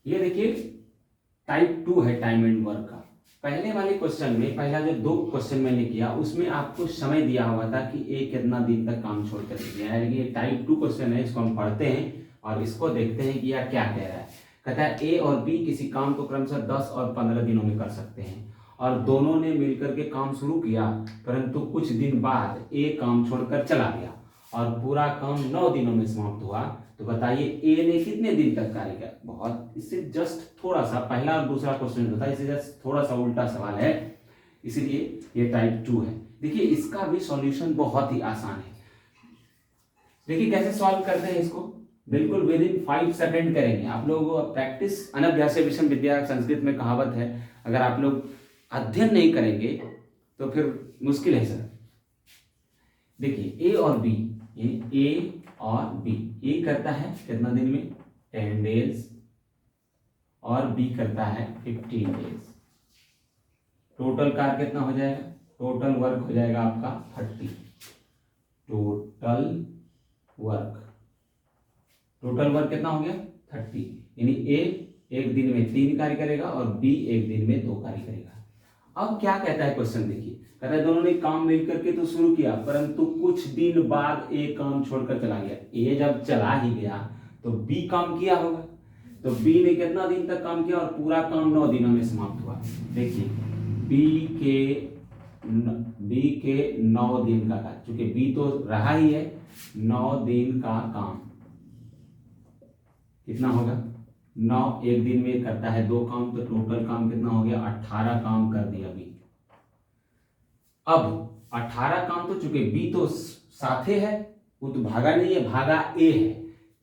ये देखिए टाइप 2 है टाइम एंड वर्क का। पहले वाले क्वेश्चन में, पहला जो 2 क्वेश्चन मैंने किया उसमें आपको समय दिया हुआ था कि ए कितना दिन तक काम छोड़ कर दिया है। ये टाइप 2 क्वेश्चन है, इसको हम पढ़ते हैं और इसको देखते हैं कि यह क्या कह रहा है। कहता है ए और बी किसी काम को क्रमशः 10 और 15 दिनों में कर सकते हैं और दोनों ने मिलकर के काम शुरू किया, परंतु कुछ दिन बाद ए काम छोड़कर चला गया और पूरा काम 9 दिनों में समाप्त हुआ। तो बताइए ए ने कितने दिन तक कार्य किया। बहुत, इससे जस्ट थोड़ा सा पहला और दूसरा क्वेश्चन होता है, इससे जस्ट थोड़ा सा उल्टा सवाल है, इसलिए ये टाइप 2 है। देखिए इसका भी सॉल्यूशन बहुत ही आसान है। देखिए कैसे सॉल्व करते हैं इसको, बिल्कुल विद इन 5 सेकेंड करेंगे। आप लोगों को प्रैक्टिस अनभ्यास विषम विद्या, संस्कृत में कहावत है, अगर आप लोग अध्ययन नहीं करेंगे तो फिर मुश्किल है सर। देखिए ए और बी, ये ए और बी, ए करता है कितना दिन में 10 डेज और बी करता है 15 डेज। टोटल कार्य कितना हो जाएगा, टोटल वर्क हो जाएगा आपका 30। टोटल वर्क कितना हो गया 30, यानी ए एक दिन में 3 कार्य करेगा और बी एक दिन में 2 कार्य करेगा। अब क्या कहता है क्वेश्चन, देखिए कहता है दोनों ने काम मिल करके तो शुरू किया, परंतु कुछ दिन बाद ए काम छोड़कर चला गया। ए जब चला ही गया तो बी काम किया होगा, तो बी ने कितना दिन तक काम किया और पूरा काम 9 दिनों में समाप्त हुआ। देखिए बी के 9 दिन का कार्य, चूंकि बी तो रहा ही है, 9 दिन का काम कितना होगा, 9 एक दिन में करता है 2 काम, तो टोटल काम कितना हो गया 18 काम कर दिया बी। अब 18 काम तो चूंकि बी तो साथे है, वो तो भागा नहीं है, भागा ए है,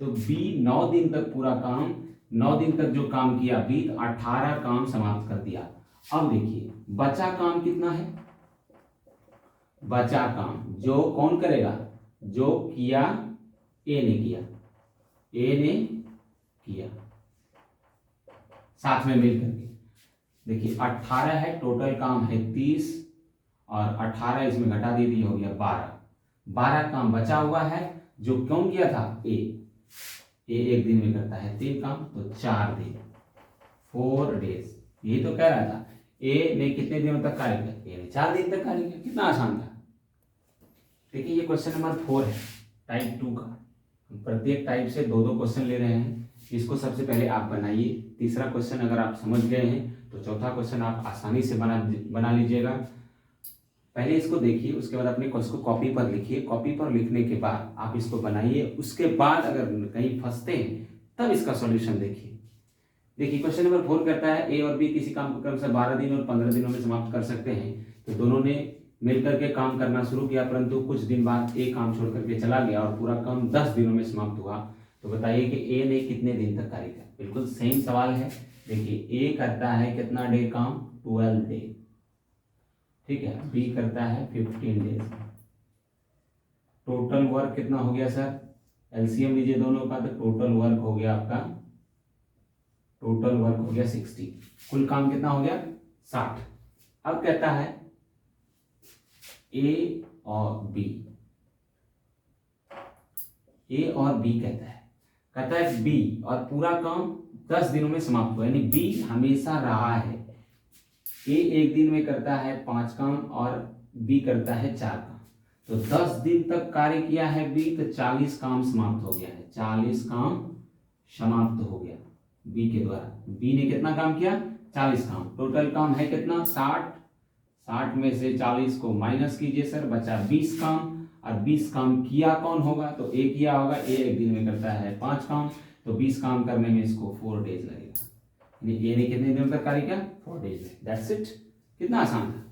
तो बी 9 दिन तक पूरा काम, 9 दिन तक जो काम किया बी, 18 काम समाप्त कर दिया। अब देखिए बचा काम कितना है, बचा काम जो कौन करेगा, जो किया ए ने किया, ए ने किया साथ में मिलकर के। देखिए 18 है, टोटल काम है 30 और 18 इसमें घटा दे दिए, हो गया 12 काम बचा हुआ है जो कौन किया था, ए एक दिन में करता है 3 काम, तो 4 दिन 4 डेज। यही तो कह रहा था, ए ने कितने दिनों तक कार्य किया, ए ने 4 दिन तक कार्य किया। कितना आसान था। देखिए ये क्वेश्चन नंबर 4 है टाइप 2 का। प्रत्येक टाइप से 2-2 क्वेश्चन ले रहे हैं, इसको सबसे पहले आप बनाइए। तीसरा क्वेश्चन अगर आप समझ गए हैं तो चौथा क्वेश्चन आप आसानी से बना लीजिएगा। पहले इसको देखिए, उसके बाद अपने क्वेश्चन को कॉपी पर लिखिए। कॉपी पर लिखने के बाद आप इसको बनाइए, उसके बाद अगर कहीं फंसते हैं तब इसका सॉल्यूशन देखिए। देखिए क्वेश्चन नंबर 4 कहता है ए और बी किसी काम को क्रमशः 12 दिन और 15 दिनों में समाप्त कर सकते हैं। तो दोनों ने मिलकर के काम करना शुरू किया, परंतु कुछ दिन बाद ए काम छोड़ करके चला गया और पूरा काम 10 दिनों में समाप्त हुआ। तो बताइए कि ए ने कितने दिन तक कार्य किया। बिल्कुल सेम सवाल है। देखिए ए करता है कितना डे काम, 12 डे, ठीक है। बी करता है 15 डेज। टोटल वर्क कितना हो गया सर, एलसीएम लीजिए दोनों का, तो टोटल वर्क हो गया आपका, टोटल वर्क हो गया 60। कुल काम कितना हो गया 60। अब कहता है ए और बी, ए और बी कहता है बी और पूरा काम 10 दिनों में समाप्त हुआ, यानी बी हमेशा रहा है। ए एक दिन में करता है 5 काम और बी करता है 4 काम, तो 10 दिन तक कार्य किया है बी, तो 40 काम समाप्त हो गया है। 40 काम समाप्त हो गया बी के द्वारा। बी ने कितना काम किया 40 काम। टोटल काम है कितना 60। 60 में से 40 को माइनस कीजिए सर, बचा 20 काम। और 20 काम किया कौन होगा, तो ए किया होगा। ए एक दिन में करता है 5 काम, तो 20 काम करने में इसको 4 डेज लगेगा। ए ने कितने दिनों तक कार्य किया 4 डेज में। That's it. कितना आसान था।